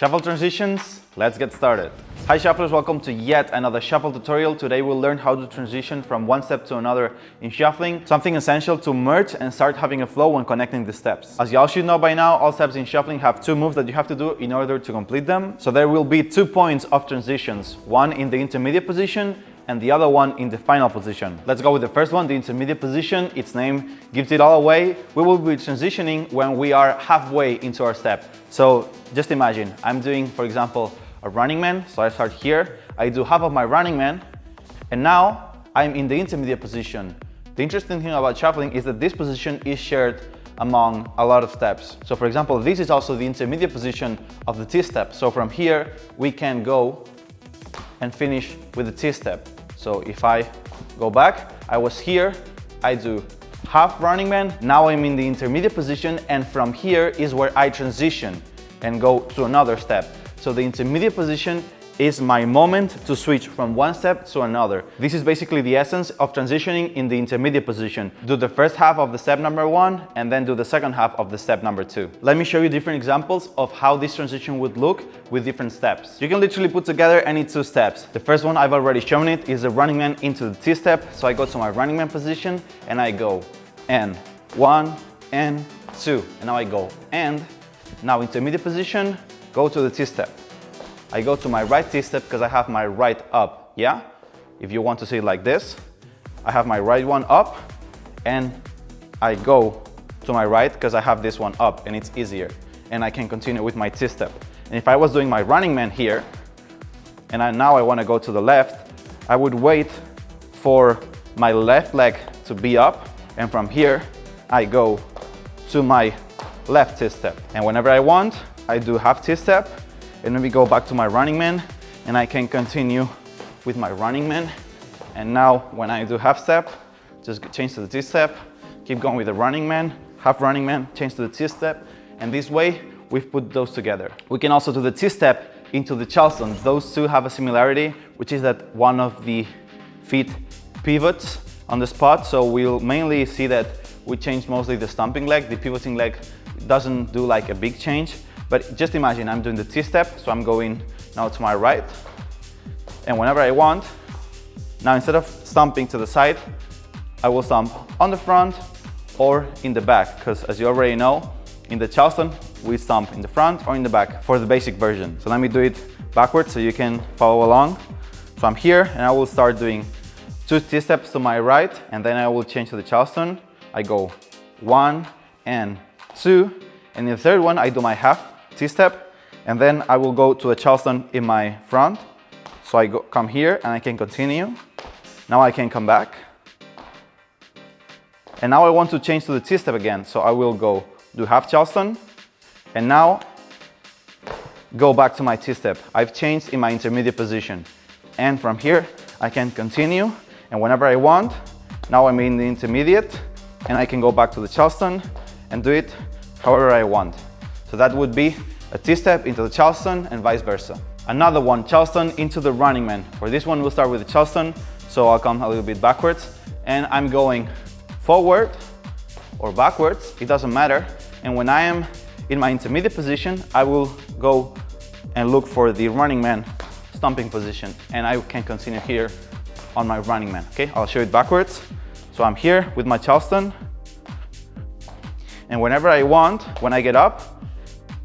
Shuffle transitions, let's get started. Hi shufflers, welcome to yet another shuffle tutorial. Today we'll learn how to transition from one step to another in shuffling, something essential to merge and start having a flow when connecting the steps. As you all should know by now, all steps in shuffling have two moves that you have to do in order to complete them. So there will be 2 points of transitions, one in the intermediate position and the other one in the final position. Let's go with the first one, the intermediate position. Its name gives it all away. We will be transitioning when we are halfway into our step. So just imagine, I'm doing, for example, a running man. So I start here, I do half of my running man, and now I'm in the intermediate position. The interesting thing about shuffling is that this position is shared among a lot of steps. So for example, this is also the intermediate position of the T-step. So from here, we can go and finish with the T-step. So if I go back, I was here, I do half running man, now I'm in the intermediate position, and from here is where I transition and go to another step. So the intermediate position is my moment to switch from one step to another. This is basically the essence of transitioning in the intermediate position. Do the first half of the step number 1 and then do the second half of the step number 2. Let me show you different examples of how this transition would look with different steps. You can literally put together any 2 steps. The first one, I've already shown it, is the running man into the T-step. So I go to my running man position and I go and 1 and 2, and now I go and now intermediate position, go to the T-step. I go to my right T-step because I have my right up, yeah? If you want to see it like this, I have my right one up and I go to my right because I have this one up and it's easier. And I can continue with my T-step. And if I was doing my running man here, and now I want to go to the left, I would wait for my left leg to be up, and from here, I go to my left T-step. And whenever I want, I do half T-step, and then we go back to my running man, and I can continue with my running man. And now when I do half step, just change to the T-step, keep going with the running man, half running man, change to the T-step, and this way we've put those together. We can also do the T-step into the Charleston. Those two have a similarity, which is that one of the feet pivots on the spot, so we'll mainly see that we change mostly the stomping leg. The pivoting leg doesn't do like a big change. But just imagine I'm doing the T-step, so I'm going now to my right. And whenever I want, now instead of stomping to the side, I will stomp on the front or in the back, because as you already know, in the Charleston, we stomp in the front or in the back for the basic version. So let me do it backwards so you can follow along. So I'm here and I will start doing 2 T-steps to my right, and then I will change to the Charleston. I go 1 and 2, and in the third one, I do my half T-step, and then I will go to a Charleston in my front. So I come here and I can continue. Now I can come back. And now I want to change to the T-step again. So I will go do half Charleston, and now go back to my T-step. I've changed in my intermediate position. And from here, I can continue. And whenever I want, now I'm in the intermediate, and I can go back to the Charleston and do it however I want. So that would be a T-step into the Charleston and vice versa. Another one, Charleston into the running man. For this one, we'll start with the Charleston. So I'll come a little bit backwards and I'm going forward or backwards, it doesn't matter. And when I am in my intermediate position, I will go and look for the running man stomping position, and I can continue here on my running man. Okay, I'll show it backwards. So I'm here with my Charleston, and whenever I want, when I get up,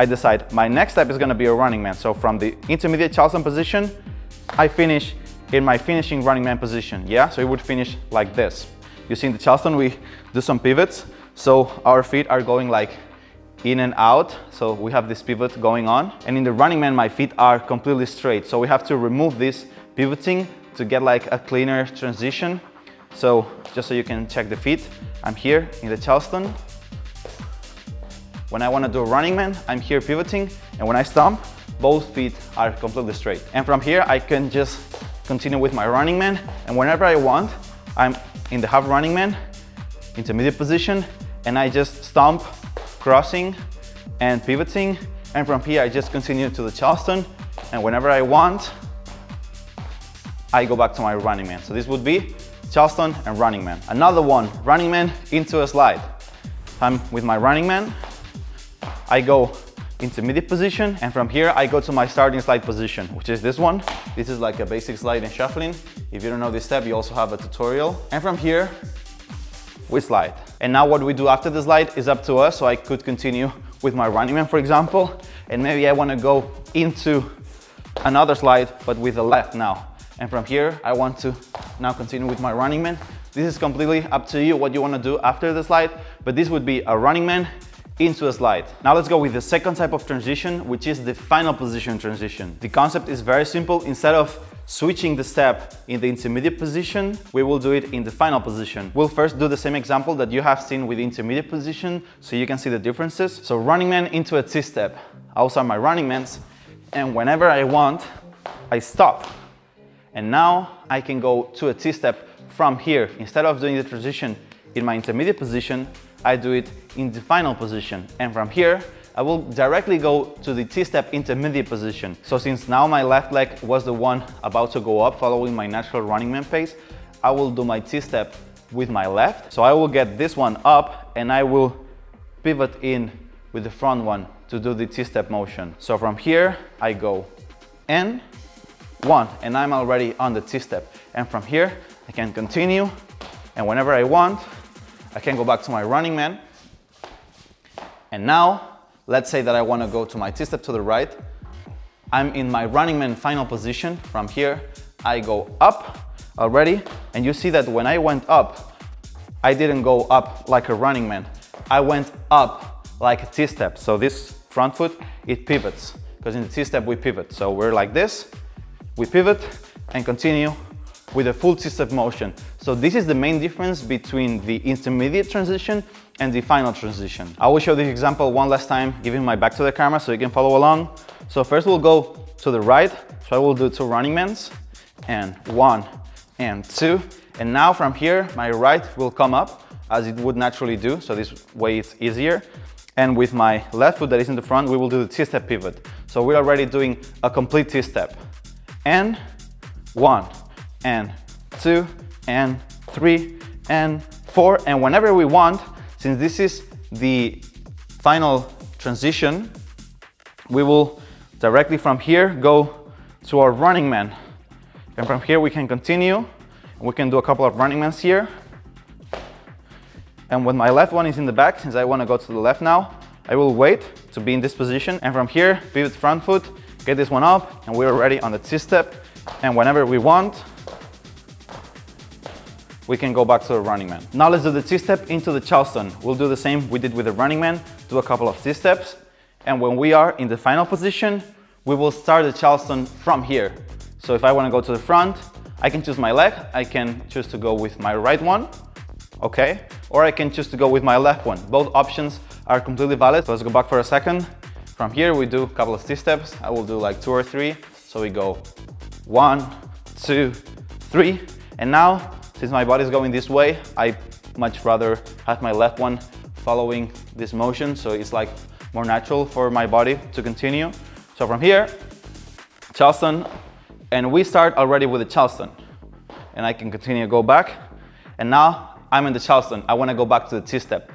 I decide my next step is going to be a running man. So from the intermediate Charleston position, I finish in my finishing running man position. Yeah, so it would finish like this. You see in the Charleston, we do some pivots. So our feet are going like in and out. So we have this pivot going on. And in the running man, my feet are completely straight. So we have to remove this pivoting to get like a cleaner transition. So just so you can check the feet, I'm here in the Charleston. When I want to do a running man, I'm here pivoting, and when I stomp, both feet are completely straight. And from here, I can just continue with my running man, and whenever I want, I'm in the half running man, intermediate position, and I just stomp, crossing and pivoting, and from here, I just continue to the Charleston, and whenever I want, I go back to my running man. So this would be Charleston and running man. Another one, running man into a slide. I'm with my running man. I go intermediate position, and from here I go to my starting slide position, which is this one. This is like a basic slide in shuffling. If you don't know this step, you also have a tutorial. And from here, we slide. And now what we do after the slide is up to us. So I could continue with my running man, for example, and maybe I want to go into another slide, but with the left now. And from here, I want to now continue with my running man. This is completely up to you what you want to do after the slide, but this would be a running man into a slide. Now let's go with the second type of transition, which is the final position transition. The concept is very simple. Instead of switching the step in the intermediate position, we will do it in the final position. We'll first do the same example that you have seen with the intermediate position so you can see the differences. So running man into a T-step. I'll start my running mans, and whenever I want, I stop. And now I can go to a T-step from here. Instead of doing the transition in my intermediate position, I do it in the final position. And from here, I will directly go to the T-step intermediate position. So since now my left leg was the one about to go up following my natural running man pace, I will do my T-step with my left. So I will get this one up and I will pivot in with the front one to do the T-step motion. So from here, I go N, 1, and I'm already on the T-step. And from here, I can continue, and whenever I want, I can go back to my running man. And now, let's say that I want to go to my T-step to the right. I'm in my running man final position. From here, I go up already, and you see that when I went up, I didn't go up like a running man. I went up like a T-step. So this front foot, it pivots, because in the T-step we pivot. So we're like this, we pivot and continue with a full T-step motion. So this is the main difference between the intermediate transition and the final transition. I will show this example one last time, giving my back to the camera so you can follow along. So first we'll go to the right. So I will do 2 running mans, and 1 and 2. And now from here, my right will come up as it would naturally do. So this way it's easier. And with my left foot that is in the front, we will do the T-step pivot. So we're already doing a complete T-step. And 1 and 2 and 3 and 4. And whenever we want, since this is the final transition, we will directly from here go to our running man. And from here we can continue. We can do a couple of running mans here. And when my left one is in the back, since I want to go to the left now, I will wait to be in this position. And from here, pivot front foot, get this one up, and we're already on the T-step. And whenever we want, we can go back to the running man. Now let's do the T-step into the Charleston. We'll do the same we did with the running man, do a couple of T-steps. And when we are in the final position, we will start the Charleston from here. So if I want to go to the front, I can choose my leg. I can choose to go with my right one, okay? Or I can choose to go with my left one. Both options are completely valid. So let's go back for a second. From here, we do a couple of T-steps. I will do like 2 or 3. So we go 1, 2, 3. And now, since my body is going this way, I much rather have my left one following this motion. So it's like more natural for my body to continue. So from here, Charleston, and we start already with the Charleston. And I can continue to go back. And now I'm in the Charleston. I want to go back to the T-step.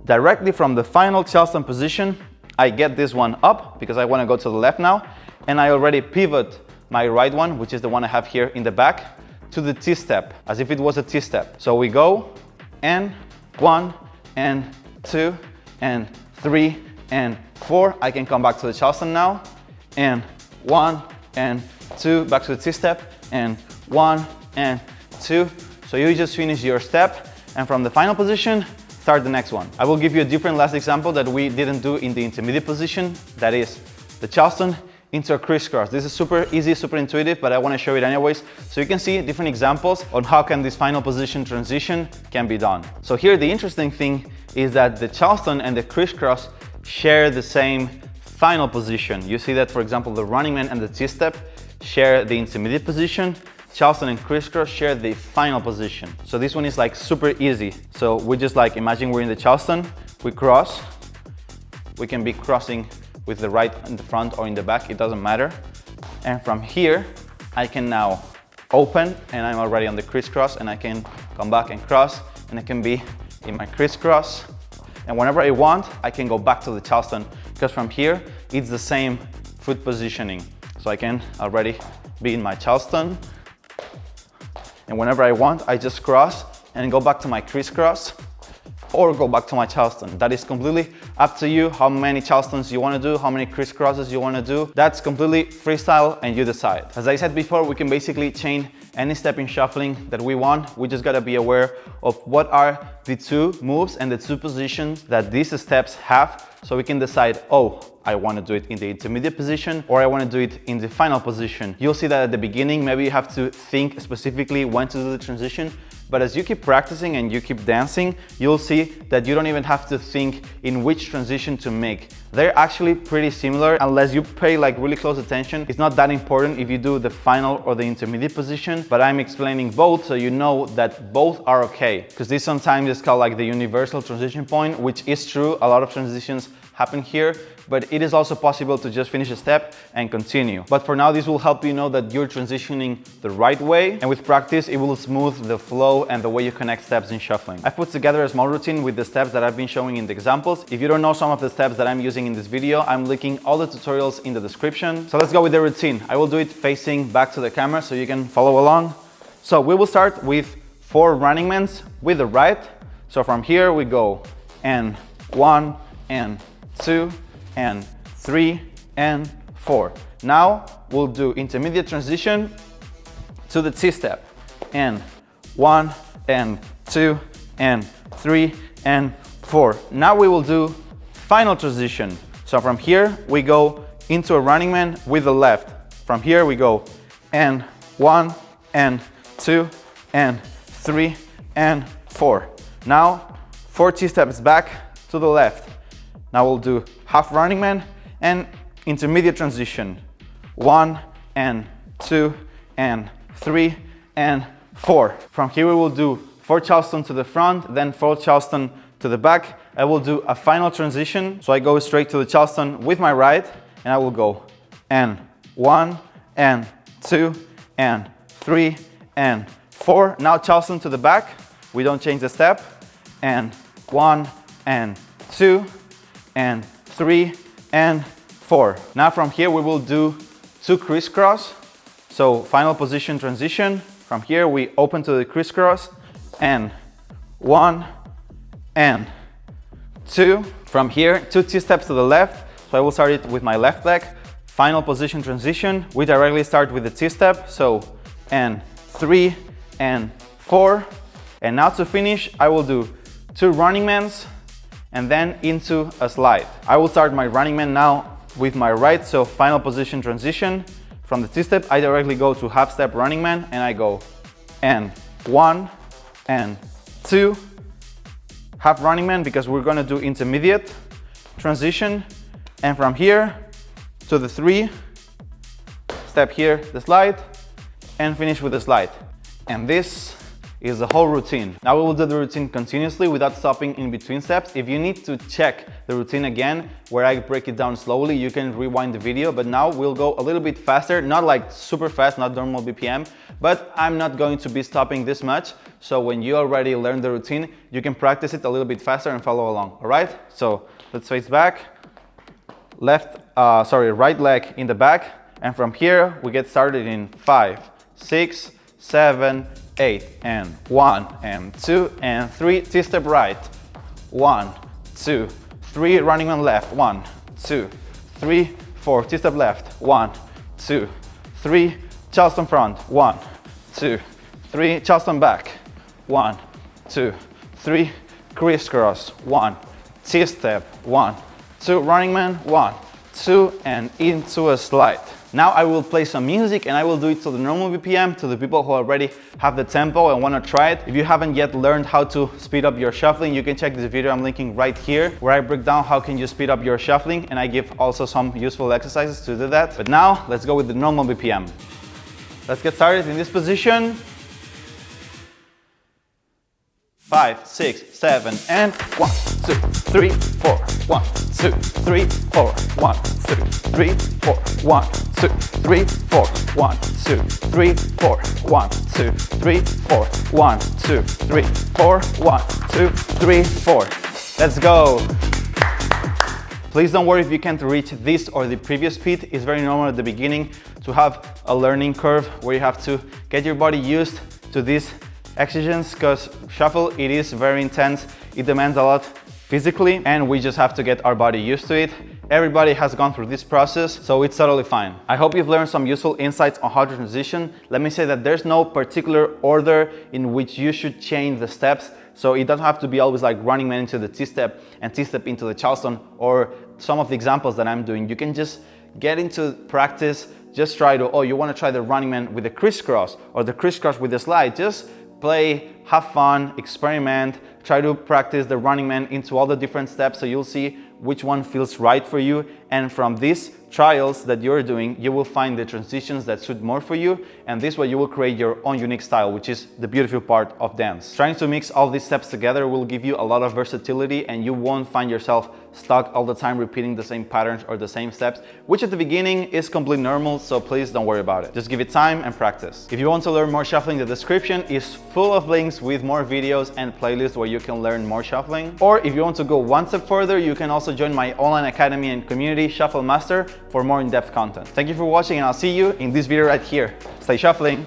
Directly from the final Charleston position, I get this one up because I want to go to the left now. And I already pivot my right one, which is the one I have here in the back, to the T-step, as if it was a T-step. So we go, and 1, and 2, and 3, and 4. I can come back to the Charleston now, and 1, and 2, back to the T-step, and 1, and 2. So you just finish your step, and from the final position, start the next one. I will give you a different last example that we didn't do in the intermediate position. That is the Charleston into a crisscross. This is super easy, super intuitive, but I want to show it anyways. So you can see different examples on how can this final position transition can be done. So here the interesting thing is that the Charleston and the crisscross share the same final position. You see that, for example, the running man and the T-step share the intermediate position. Charleston and crisscross share the final position. So this one is like super easy. So we just like imagine we're in the Charleston, we cross, we can be crossing with the right in the front or in the back, it doesn't matter. And from here, I can now open and I'm already on the crisscross and I can come back and cross and I can be in my crisscross. And whenever I want, I can go back to the Charleston because from here, it's the same foot positioning. So I can already be in my Charleston. And whenever I want, I just cross and go back to my crisscross or go back to my Charleston. That is completely up to you, how many Charlestons you want to do, how many crisscrosses you want to do. That's completely freestyle and you decide. As I said before, we can basically chain any step in shuffling that we want. We just gotta be aware of what are the two moves and the two positions that these steps have, so we can decide, oh, I want to do it in the intermediate position or I want to do it in the final position. You'll see that at the beginning, maybe you have to think specifically when to do the transition, but as you keep practicing and you keep dancing, you'll see that you don't even have to think in which transition to make. They're actually pretty similar unless you pay like really close attention. It's not that important if you do the final or the intermediate position, but I'm explaining both so you know that both are okay. Because this sometimes is called like the universal transition point, which is true. A lot of transitions happen here, but it is also possible to just finish a step and continue. But for now, this will help you know that you're transitioning the right way, and with practice, it will smooth the flow and the way you connect steps in shuffling. I've put together a small routine with the steps that I've been showing in the examples. If you don't know some of the steps that I'm using in this video, I'm linking all the tutorials in the description. So let's go with the routine. I will do it facing back to the camera so you can follow along. So we will start with 4 running mans with the right. So from here we go and 1 and 2 and 3 and 4. Now we'll do intermediate transition to the T-step and 1 and 2 and 3 and 4. Now we will do final transition. So from here we go into a running man with the left. From here we go and 1 and 2 and 3 and 4. Now 4 T-steps back to the left. Now we'll do half running man and intermediate transition. 1 and 2 and 3 and 4. From here we will do 4 Charleston to the front, then 4 Charleston to the back. I will do a final transition. So I go straight to the Charleston with my right and I will go and 1 and 2 and 3 and 4. Now Charleston to the back. We don't change the step. And 1 and 2 and 3 and 4. Now from here we will do 2 crisscross. So final position transition. From here we open to the crisscross and 1 and 2. From here 2 T-steps to the left. So I will start it with my left leg. Final position transition. We directly start with the T-step. So and 3 and 4. And now to finish I will do 2 running mans and then into a slide. I will start my running man now with my right, so final position transition. From the T-step, I directly go to half step running man and I go and 1 and 2, half running man because we're gonna do intermediate transition. And from here to the 3, step here, the slide, and finish with the slide. And this is the whole routine. Now we will do the routine continuously without stopping in between steps. If you need to check the routine again, where I break it down slowly, you can rewind the video, but now we'll go a little bit faster, not like super fast, not normal BPM, but I'm not going to be stopping this much. So when you already learned the routine, you can practice it a little bit faster and follow along, all right? So let's face back, right leg in the back, and from here we get started in 5, 6, 7, 8, and 1 and 2 and 3 T-step right, 1, 2, 3 running on left, 1, 2, 3, 4 T-step left, 1, 2, 3 Charleston front, 1, 2, 3 Charleston back, 1, 2, 3 crisscross, 1 T-step, 1, 2 running man, 1, 2 and into a slide. Now I will play some music and I will do it to the normal BPM to the people who already have the tempo and want to try it. If you haven't yet learned how to speed up your shuffling, you can check this video I'm linking right here, where I break down how can you speed up your shuffling, and I give also some useful exercises to do that. But now let's go with the normal BPM. Let's get started in this position. 5, 6, 7, and 1, 2, 3, 4, 1, 2, 3, 4, 1, 2, 3, 4, 1, 2, 3, 4, 1, 2, 3, 4, 1, 2, 3, 4, 1, 2, 3, 4, 1, 2, 3, 4. Let's go. Please don't worry if you can't reach this or the previous speed. It's very normal at the beginning to have a learning curve where you have to get your body used to these exercises, because shuffle, it is very intense. It demands a lot physically, and we just have to get our body used to it. Everybody has gone through this process, so it's totally fine. I hope you've learned some useful insights on how to transition. Let me say that there's no particular order in which you should change the steps. So it doesn't have to be always like running man into the T-step and T-step into the Charleston, or some of the examples that I'm doing. You can just get into practice. Just try to, you want to try the running man with the crisscross or the crisscross with the slide. Just play, have fun, experiment, try to practice the running man into all the different steps, so you'll see which one feels right for you. And from these trials that you're doing, you will find the transitions that suit more for you, and this way you will create your own unique style, which is the beautiful part of dance. Trying to mix all these steps together will give you a lot of versatility, and you won't find yourself stuck all the time repeating the same patterns or the same steps, which at the beginning is completely normal, so please don't worry about it. Just give it time and practice. If you want to learn more shuffling, the description is full of links with more videos and playlists where you can learn more shuffling. Or if you want to go one step further, you can also join my online academy and community, Shuffle Master, for more in-depth content. Thank you for watching, and I'll see you in this video right here. Stay shuffling!